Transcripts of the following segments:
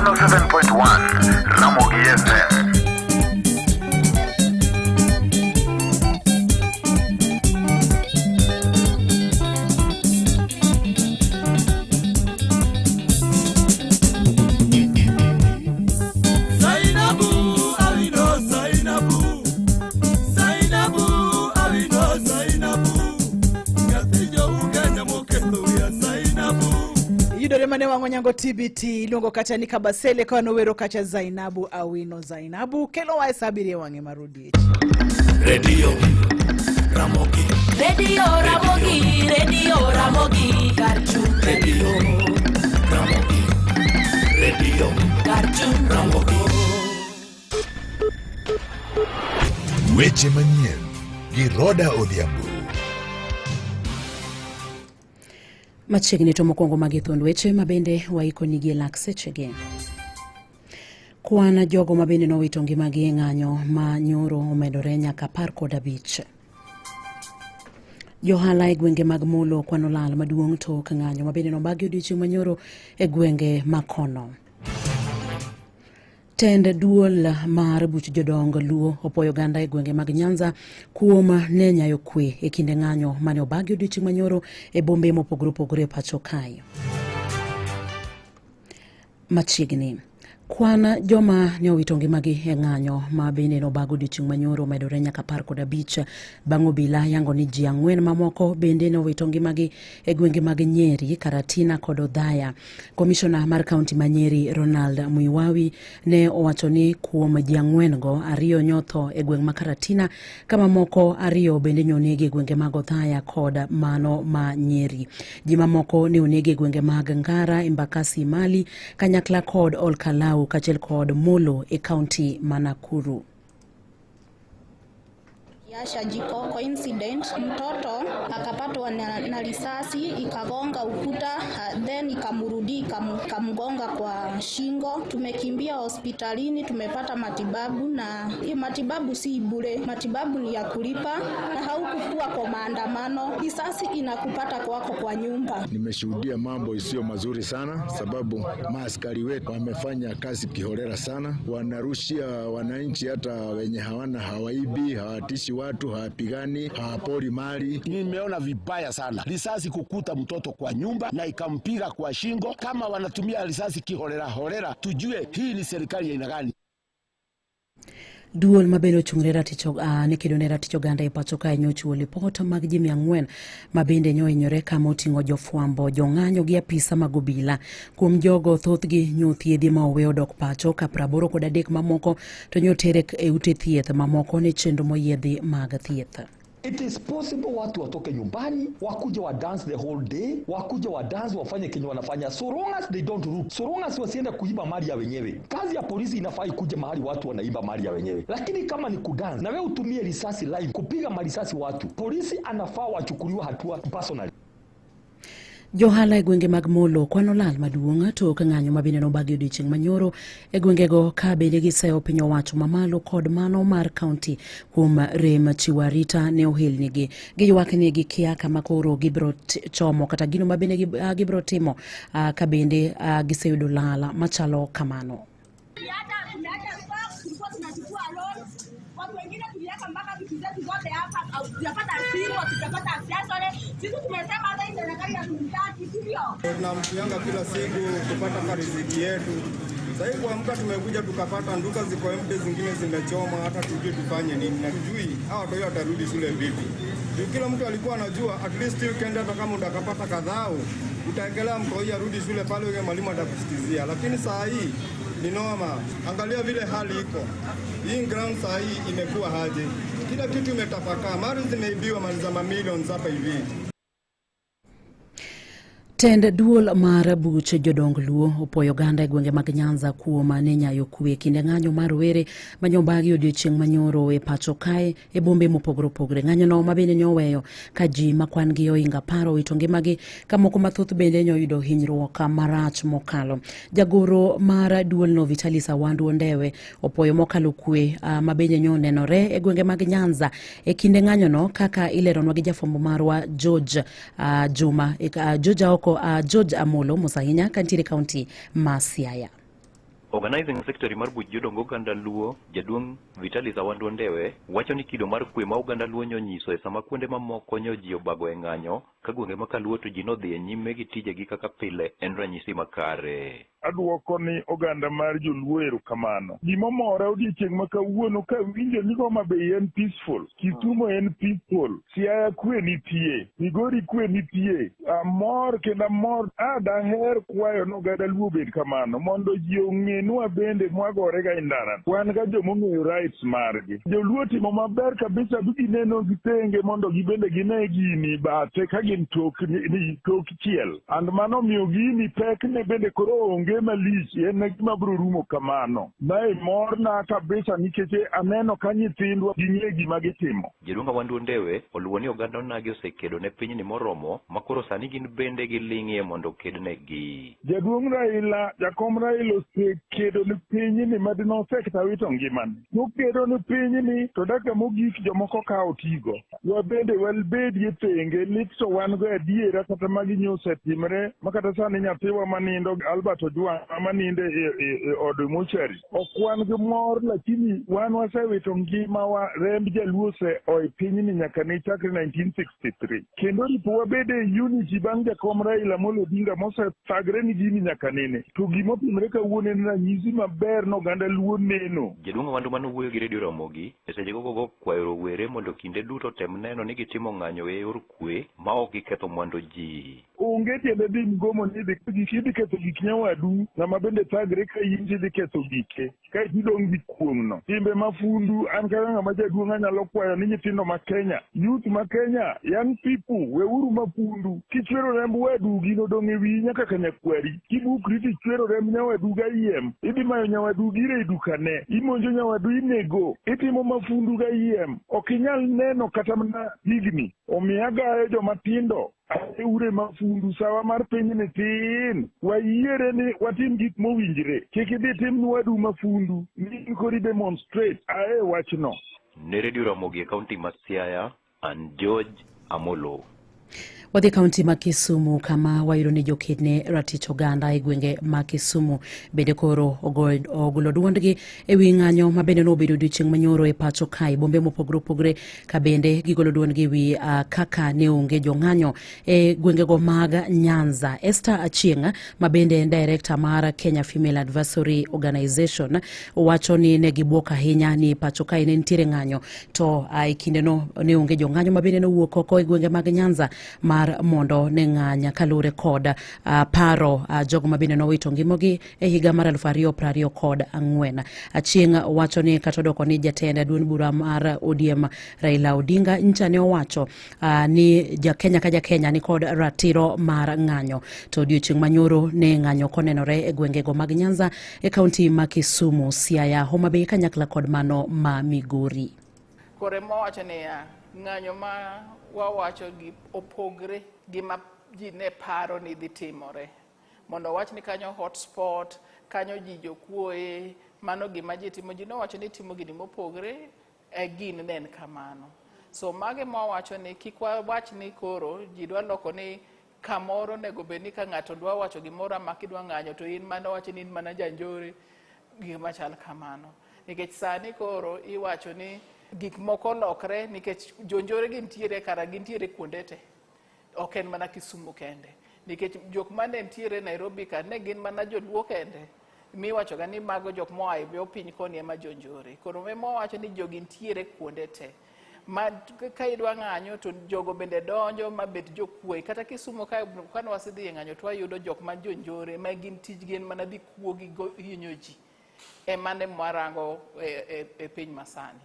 107.1 Ramogi FM. Mane wango nyango TBT lungo kacha ni kabasele kwa nowero kacha Zainabu Awino Zainabu kelo wa esabiri wange marudi Radio Ramogi Karchu Radio Karchu Ramogi Weche Manien Giroda Odhiambo. Machiegni to mokwongo magithond weche mabende waiko nigi laksechege. Kwana jogo mabende nowito ngimagi e ng'anyo ma nyoro omedore nyaka 15. Johala e gwenge mag Molo kwano lal maduong' to ng'anyo mabende nobagi odiochieng' manyoro e gwenge makono. Tend duol mar buch jodongo Luo opoyo ganda e gwenge mag Nyanza kuom nenyayo kwe e kinde ng'anyo mane obagi odiochieng' manyoro e bombe mopogore pacho kae. Machiegni kwana joma ne owito ngimagi e ng'anyo ma bende nobago odiochieng' manyoro medore nyaka 15 bang' obila yango ni ji 4 mamoko bende ne owito ngimagi e gwenge mag Nyeri, Karatina kod Odhaya. Komishona mar kaunti ma Nyeri Ronald Muiwawi ne owacho ni kuom ji 4 go 2 nyotho e gweng' ma Karatina kama moko 2 bende nyonegi e gwenge mag Odhaya kod mano ma Nyeri. Ji mamoko ne onegi e gwenge mag Ngara, Embakasi Mali, Kanyakla kod Olkalau kachel kod Molo e kaunti Nakuru. Yasha jiko incident, mtoto akapatwa na risasi ikagonga ukuta, then ikamrudi ikamgonga kwa shingo. Tumekimbia hospitalini, tumepata matibabu na hii matibabu si bure, matibabu ni ya kulipa na haukukuwa kwa maandamano. Risasi inakupata kwako kwa nyumba. Nimeshuhudia mambo isiyo mazuri sana sababu maaskari wetu wamefanya kazi kiholela sana, wanarushia wananchi hata wenye hawana, hawaibi, hawatishi watu, hawapigani, hawapori mali. Nimeona vibaya sana. Risasi kukuta mtoto kwa nyumba na ikampiga kwa shingo. Kama wanatumia risasi kiholela, tujue hii ni serikali ya aina gani. Duol mabendo chungrera ticho nekidonera ticho ganda e pacho kae nyochuo lipota mag ji 400 mabende nyoinyore kama oting'o jofwambo, jong'anyo gi apisa mag obila. Kuom jogo thothgi nyothiedhi ma oweyo dok pacho ka 83 mamoko to nyotere e ute thieth mamoko ne chenro moyiedhi mag thieth. It is possible watu watoke nyumbani, wakuje wa dance the whole day, wakuje wa dance wafanye kenye wanafanya, so long as they don't root, so long as wasiende kuiba mali ya wenyewe. Kazi ya polisi inafaa ikuje mahali watu wanaiba mali ya wenyewe. Lakini kama ni kudance, na wewe utumie risasi live, kupiga marisasi watu, polisi anafaa wachukuliwe hatua personally. Johala e gwenge mag Molo kwano lal maduong' to ng'anyo mabende nobagi odiochieng' manyoro e gwengego ka bende giseyo piny owacho mamalo kod mano mar kaunti kuom rem chiwo arita ne ohelnigi. Giywak ni gikia kama koro gibro chomo kata gino mabende gibro timo ka bende giseyudo lala machalo kamano. Wengine tuliweka mpaka vitu zetu zote hapa, tutapata simu, tutapata accessory. Sisi tumesema hata hii serikali hatutaki, sivyo? Tunamtianga kila siku kupata riziki yetu. Sasa kuamka tumekuja tukapata nduka ziko empty, zingine zimechoma, hata tujue tufanye nini na tujui hao watu watarudi shule vipi. Kila mtu alikuwa anajua at least weekend hata kama utakapata kadhao utaendelea mkoia rudi shule pale yule mwalimu atakusitizia, lakini saa hii ni noma. Angalia vile hali iko. Hii ground saa hii imekuwa haje. Kila kitu imetapakaa. Mali zimeibiwa, mali za mamilioni hapa hivi. Tend duol mar buch jodong Luo opoyo ganda e gwenge mag Nyanza kuom nenyayo kwe kinde ng'anyo mar were manyombagi odiochieng' manyoro e pacho kae e bombe mopogore. Ng'anyo no mabende nyoweyo ka ji makwan gi oinga 10 wito ngimagi ka moko mathoth bende nyoyudo hinyruok marach mokalo. Jagoro mar duol no Vitalis Awandu Ondewe opoyo mokalo kwe mabende nyonenore e gwenge mag Nyanza e kinde ng'anyo no kaka ileronwa gi jafwambo marwa George Juma George Amolo Musahinya kantire kaunti ma Siaya. Organizing Secretary mar buch jodongo Uganda Luo, Jaduong' Vitalis Awandwa Ndewe, wacho ni kido mar kwe ma Uganda Luo nyiso e sama kuonde mamoko nyo ji obago e ng'anyo, ka gwenge ma kaluo to ji nodhi e nyime gi tijegi kaka pile en ranyisi makare. Aduoko ni oganda mar joluo erokamano. Gimomora odiochieng' ma kawuono ka winjo ni Homa Bay en peaceful, Kisumu en peaceful, Siaya kwe nitie, Migori kwe nitie, amor kendo amor daher kwayo ni oganda luo bed kamano mondo ji ong'enwa bende mwagore ga indara. Wan ga jomong'eyo rights margi. Joluo timo maber kabisa gineno gitenge mondo gibende gine gini bate ka gin tok chiel. And mano miyo gini pek ne bende koro onge malich en gima biro rumo kamano. Mae morna kabisa nikech aneno ka nyithindwa ging'e gima gitimo. Jaduong' Awandwa Ndewe oluwo ni oganda onagi osekedo ne pinyni moromo makoro sani gin bende giling'ie mondo okednegi. Jaduong' Raila, jakom Raila osekedo ne pinyni madinosekta wito ngimani. Nokedo ne pinyni to daka mogik jomoko ka otigo. Wabende walbed yethenge lit to wan go adiera kata magi nyosetimre makata sani nyathiwa manindo Albert Ojwang maninde e od mochari. Ok wan gi mor lakini wan wasewito ngimawa remb jaluo se oi pinyni nyaka ne chakre 1963. Kendo ripo wabede unity bang' jakom Raila Amolo Odinga mosethagre ni gini nyaka nene. To gimotimre kawuono en ranyisi maber no oganda luo neno. Jaduong' Awandwa manowuoyo gi Radio Ramogi e seche gogo kwayo rowere mondo kinde duto tem neno ni gitimo ng'anyo e yor kwe ma ok giketho mwandu ji. Onge tiende dhi mgomo ni idhi ketho gik nyawadu ng'ama bende thagre ka in tidhi ketho gike ka idong' gi kuong'no. Timbe mafundu an kaka ng'ama jaduong' anyalo kwayo ni nyithindo ma Kenya, youth ma Kenya, young people, weuru mafundu. Kichwero remb wadu gino dong' e wiyi nyaka kanyakwari. Kibukri tichwero remb nyawadu ga yiem, idhi mayo nyawadu gire e dukane, imonjo nyawadu inego, itimo mafundu ga yiem. Ok inyal neno kata mana higni. Omiyo agayo jomatindo ure mafundu sawa mar pinyni tin. Wayiere ni watim gik mowinjre. Kik idhi tim ni wadu mafundu. Ni kori demonstrate. Ae wachno. Ne Radio Ramogi e kaunti ma Siaya, an George Amolo. Wadhi kaunti ma Kisumu kama wayudo ni jokedne ratich oganda e gwenge ma Kisumu bende koro ogolo duondgi e wi ng'anyo ma bende nobedo odiochieng' manyoro e pacho kae bombe mopogore opogore ka bende gigolo duondgi wi kaka ne onge jong'anyo e gwengego mag Nyanza. Esther Achieng' ma bende en director mar Kenya Female Advisory Organization wacho ni ne gibuok ahinya ni pacho kae ne nitiere ng'anyo to e kindeno ne onge jong'anyo ma bende nowuok oko e gwenge mag Nyanza mar mondo ne ng'anya kalure kod paro jogo ma bende nowito ngimogi e higa mar 2024. Achieng' wacho ni kata doko ni jatend duond bura mar ODM Raila Odinga ncha ne owacho ni Kenya ka Kenya ni kod ratiro mar ng'anyo to odiochieng' manyoro ne ng'anyo konenore e gwengego mag Nyanza e kaunti ma Kisumu, Siaya, Homa Bay kanyakla kod mano ma Migori. Kore mowacho ni ng'anyo ma wawacho gi opogre gima ji ne paro ni dhi timore mondo wach ni kanyo hotspot kanyo ji jokuoye mano gima ji timo ji nowacho ni timo gini mopogre gin nen kamano. So mage mowacho ni kik wach ni koro ji dwa loko ni kamoro nego bed ni ka ng'ato dwa wacho gimoro amaki dwa ng'anyo to in mana wacho ni in mana janjore gima chal kamano. Nikech sani koro iwacho ni gik moko lokre nikech jonjore gintiere kara gintiere kuonde te. Ok en mana Kisumu kende. Nikech jok mane ntiere Nairobi ka ne gin mana joluo kende. Miwacho ga ni mago jok moa e piny koni ema jonjore. Koro me mowacho ni jogi ntiere kuonde te. Ma ka idwa ng'anyo to jogo bende donjo ma bet jokuoye. Kata Kisumu ka wasidhi e ng'anyo to wayudo jok ma jonjore ma gin tijgi en mana dhi kuogi hinyo ji. Emane mwarango e piny masani.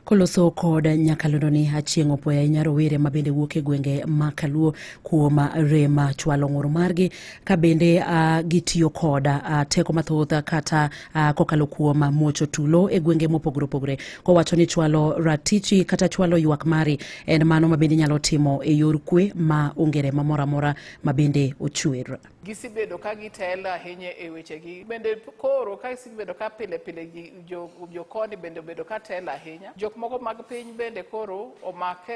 Koloso kod nyakalondo ni Achieng' opoya ahinya rowere ma bende wuok e gwenge ma Kaluo kuom rem chwalo ng'ur margi ka bende gitiyo kod teko mathoth kata kokalo kuom mocho tulo e gwenge mopogore opogore kowacho ni chwalo ratichi kata chwalo ywak mari en mano ma bende nyalo timo e yor kwe ma onge rem moro amora ma bende ochwer. Gisibedo ka gitelo ahinya e wechegi bende koro ka gisibedo ka pile jo koni bende bedo ka telo ahinya ahinya. Jok moko mag piny bende koro omake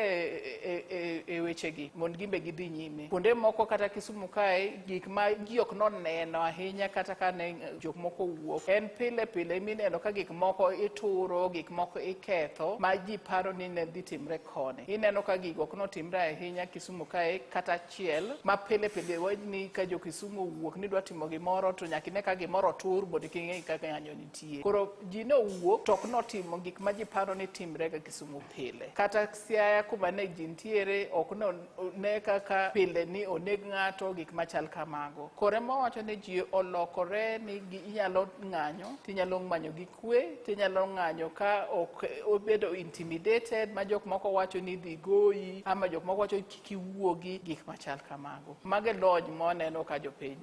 e wechegi mondo gimbe gidhi nyime. Kuonde moko kata Kisumu kae gik ma ji ok noneno ahinya kata ka ne jok moko wuok. En pile pile mineno ka gik moko ituro, gik moko iketho ma ji paro ni ne dhi timre koni. Ineno ka gigo ok notimre ahinya Kisumu kae kata chiel ma pile pile wani ka jo Kisumu wuok ni dwa timo gimoro to nyaka ne ka gimoro tur bod king'e kaka ng'anyo nitie. Koro ji no wuok to ok notimo gik ma ji paro ni timre ga Kisumu pile. Kata Siaya kuma ne ji ntiere ok ne kaka pile ni oneg ng'ato gik machal kamago. Kore mowacho ni ji olokore ni inyalo ng'anyo, tinyalo manyo gi kwe, tinyalo ng'anyo ka ok obedo intimidated ma jok moko wacho ni dhi goyi ama jok moko wacho kiki wuogi gik machal kamago. Mage lony moneno ka jopiny.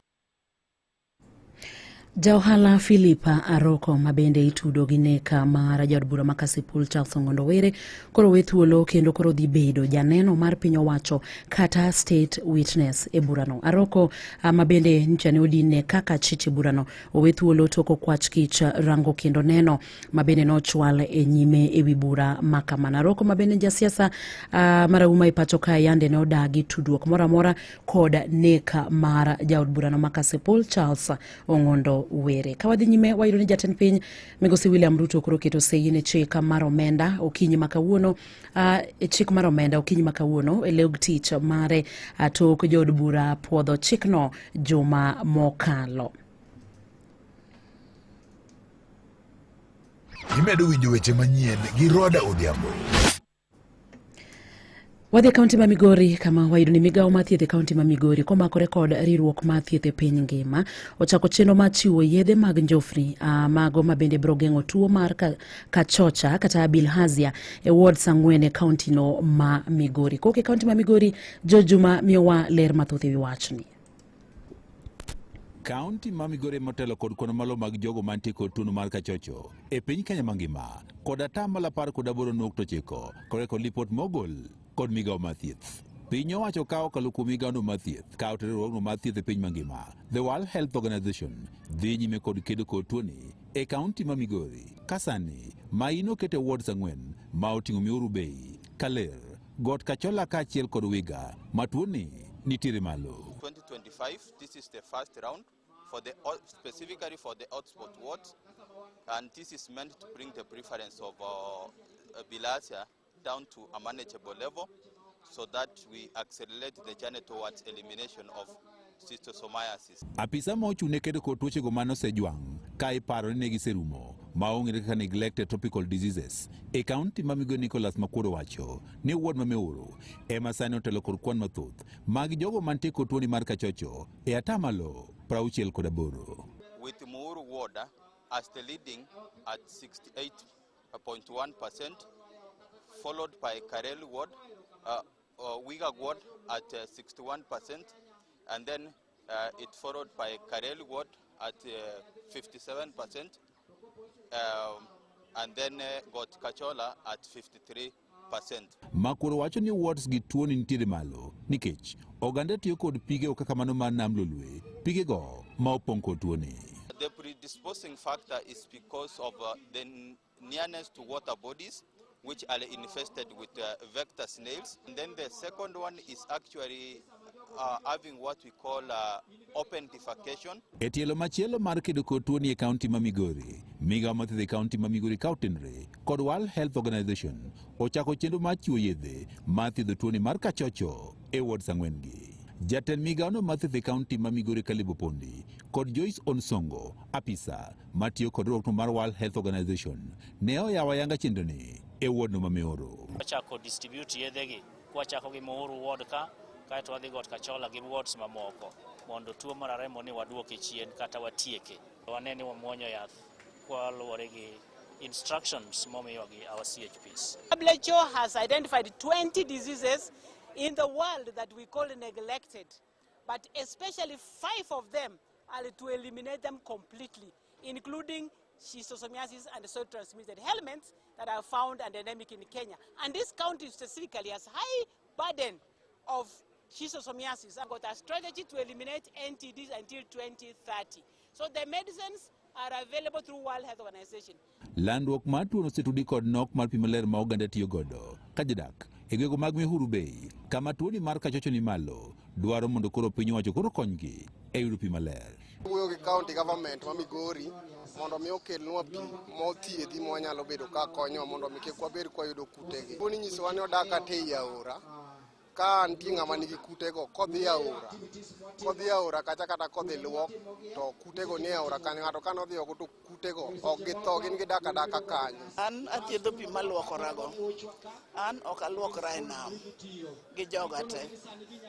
Jauhala Philippa Aroko mabende itudo gi neka mar jaod bura ma Kasipul Charles Ong'ondo Were koro wethuolo kendo koro dhi bedo janeno mar piny owacho kata state witness e burano. Aroko mabende nchane odine kaka chiche burano owethuolo toko kwach kich rango kendo neno mabende nochwal e nyime e wi bura makamana. Aroko mabende jasiasa marauma ipacho ka yande ne odagi tudruok moramora kod neka mar jaod burano ma Kasipul Charles Ong'ondo Were. Kawadhi nyime wayudo ni jatend piny Migosi William Ruto koro keto sei ne chik mar omenda okinyi makawuono chik mar omenda okinyi makawuono e leg tich mare tok jood bura puodho chikno juma mokalo. Imedo winjo weche manyien gi Roda Odhiambo. Wadhi kaunti ma Migori kama wayudo ni migawo ma thieth e kaunti ma Migori komakore kod riwruok ma thieth e piny ngima ochako chenro mar chiwo yedhe mag njofni mago mabende biro geng'o tuo mar kachocha kata bilharzia e ward Sang'wen e kaunti no ma Migori. Koke kaunti ma Migori Jojuma miyowa ler mathoth ewi wachni. Kaunti ma Migori motelo kod kono malo mag jogo mantie kod tuo mar kachocho e piny Kenya mangima kod atamalo 18.9 kore kod lipot mogol kod migawo mar thieth. Piny owacho kawo okalo kuom migawono mar thieth kawo riwruogno mar thieth e piny mangima. The World Health Organization dhi nyime kod kedo kod tuoni e kaunti ma Migori kasani ma inokete ward Sang'wen ma oting'o Miuru Bay, Kaler, Got Kachola kaachiel kod Wiga ma tuoni nitiere malo. 2025, this is the first round for specifically for the hotspot wards, and this is meant to bring the prevalence of bilharzia down to a manageable level so that we accelerate the journey towards elimination of schistosomiasis. Apisa ma ochune kedo kod tuochego manosejwang' ka iparo ni negiserumo maong'ere kaka neglected tropical diseases e kaunti ma Migori. Nicholas Makworo wacho ni ward ma Miuru ema sani otelo kod kwan mathoth mag jogo mantie kod tuoni mar kachocho e atamalo 68. With Miuru ward as the leading at 68.1%, followed by Karel ward, Wiga ward at 61%, and then it followed by Karel ward at 57%, and then got Kachola at 53%. Makworo wacho ni wards gi tuoni nitiere malo nikech oganda tiyo kod pige kaka mano mar nam lolwe, pigego ma opong' kod tuoni. The predisposing factor is because of the nearness to water bodies which are infested with vector snails. And then the second one is actually having what we call open defecation. E tielo machielo mar kedo kod tuoni e kaunti ma Migori, migawo mathieth e kaunti ma Migori kautenre kod World Health Organization ochako chenro mar chiwo yedhe mar thiedho tuoni mar kachocho e ward Sang'wen gi. Jatend migawono mar thieth e kaunti ma Migori Kalibo Pondi kod Joyce Onsongo, apisa matiyo kod riwruokno mar World Health Organization, ne oyawo ayanga chenroni e wardno ma Miuru. Wachako distribute yedhegi kwachako gi Miuru ward ka kaeto wadhi Got Kachola gi wards mamoko mondo tuo mar remo ni waduoke chien kata watieke. Wane ni wamuonyo yath kwaluwore gi instructions momiyo gi our CHPs. WHO has identified 20 diseases in the world that we call neglected, but especially 5 of them are to eliminate them completely, including schistosomiasis and soil-transmitted helminths that are found and endemic in Kenya. And this county specifically has high burden of schistosomiasis. I've got a strategy to eliminate NTDs until 2030. So the medicines are available through World Health Organization. Landruok mar tuono osetudi kod nok mar pi maler ma oganda tiyo godo. Ka jodak e gwenge mag Mihuru Bay, kama tuoni mar kachocho ni malo, dwaro mondo koro piny owacho koro konygi e yudo pi maler. Wuoyo gi county government ma Migori mondo mi okelnwa pi mothiedhi mwanyalo bedo ka konyo mondo mi kik wabed kwa yudo kutegi. Tuoni nyisowa ni odak kata ei aora. Ka nitie ng'ama nigi kutego kodhi aora kacha kata kodhi luok to kutego ni aora kanyo ng'ato ka nodhi oko to kutego ok githo gin gidak adaka kanyo. An athiedho pi maluokorago. An ok aluokra e nam gi joga te.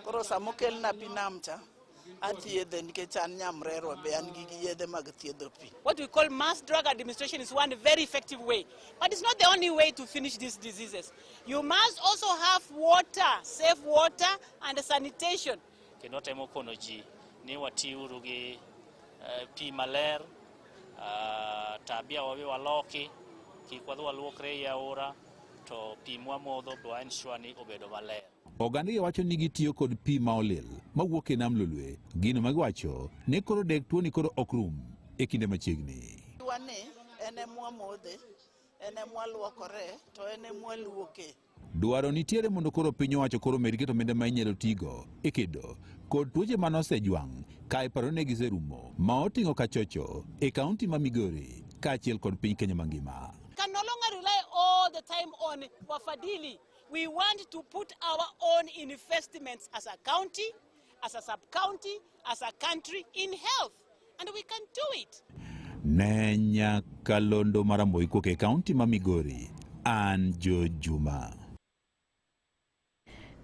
Koro sama okelna pi nam cha athiedhe nikech an nyamrerwa be an gi yedhe mag thiedho pi. What we call mass drug administration is one very effective way, but it's not the only way to finish these diseases. You must also have water, safe water and sanitation. Kendo temo kono ji ni watiuru gi pi maler, tabia wawe waloki, kik wadhi waluokre e aora, to pi mwamodho be ensure ni obedo maler. Oganda wacho ni gitiyo kod pi ma olil mawuok e nam Lolwe. Gino magiwacho ni koro dek tuoni koro ok rum e kinde machiegni. Tuoni ene mwamodhe, ene mwaluokore, to ene mwaluoke. Dwaro nitiere mondo koro piny owacho koro med keto omenda ma inyalo tigo e kedo kod tuoche manosejwang' ka iparo ne giserumo ma oting'o kachocho e kaunti ma Migori kaachiel kod piny Kenya mangima. Can no longer rely all the time on wafadhili. We want to put our own investments as a county, as a sub-county, as a country in health. And we can do it. Nenya Kalondo Maramoi kuke kaunti ma Migori, Anjo Juma.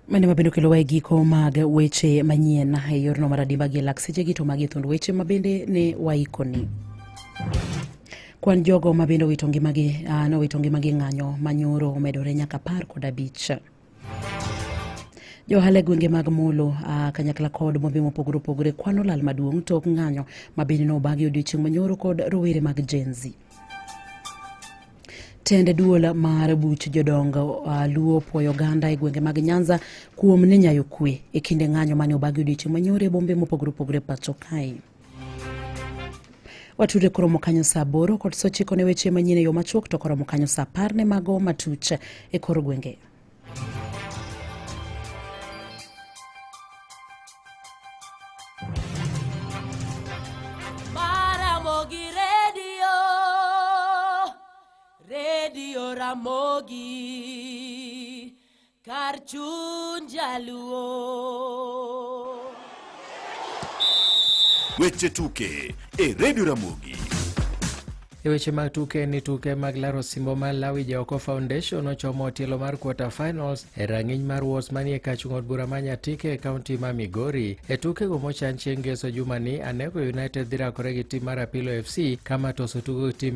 Mane mabendo kelo wae giko mag weche manyien e yorno maradimba gi lakseche gito mag thund weche mabende ne waikoni. Kwan jogo mabende wito ngimagi ng'anyo manyoro omedore nyaka 15. Johale gwenge mag Molo kanyakla kod bombe mopogore opogore kwano lal maduong' tok ng'anyo mabende no bagi odiochieng' manyoro kod rowere mag Gen Z. Tende duola mar buch jodongo luo puoyo ganda e gwenge mag Nyanza kuom ne nyayo kwe e kinde ng'anyo mane obagi odiochieng' manyoro e bombe mopogore opogore pacho kae. Watude koromo kanyo saa 8 kod sochiko ne weche manyien e yo machuok to koromo kanyo saa 10 ne mago matuch e kor gwenge. Ramogi Radio Ramogi kar chuny jaluo. Weche tuke e Radio Ramogi. E weche mag tuke ni tuke mag laro simbo mar Lawi Jaoko Foundation ochomo tielo mar quarter finals e rang'iny mar Wos manie kachung'od bura manyatike e kaunti ma Migori. E tuke go mochan chieng' ngeso juma ni Anego United dhi rakore gi tim mar Apilo FC kama toso tugo tim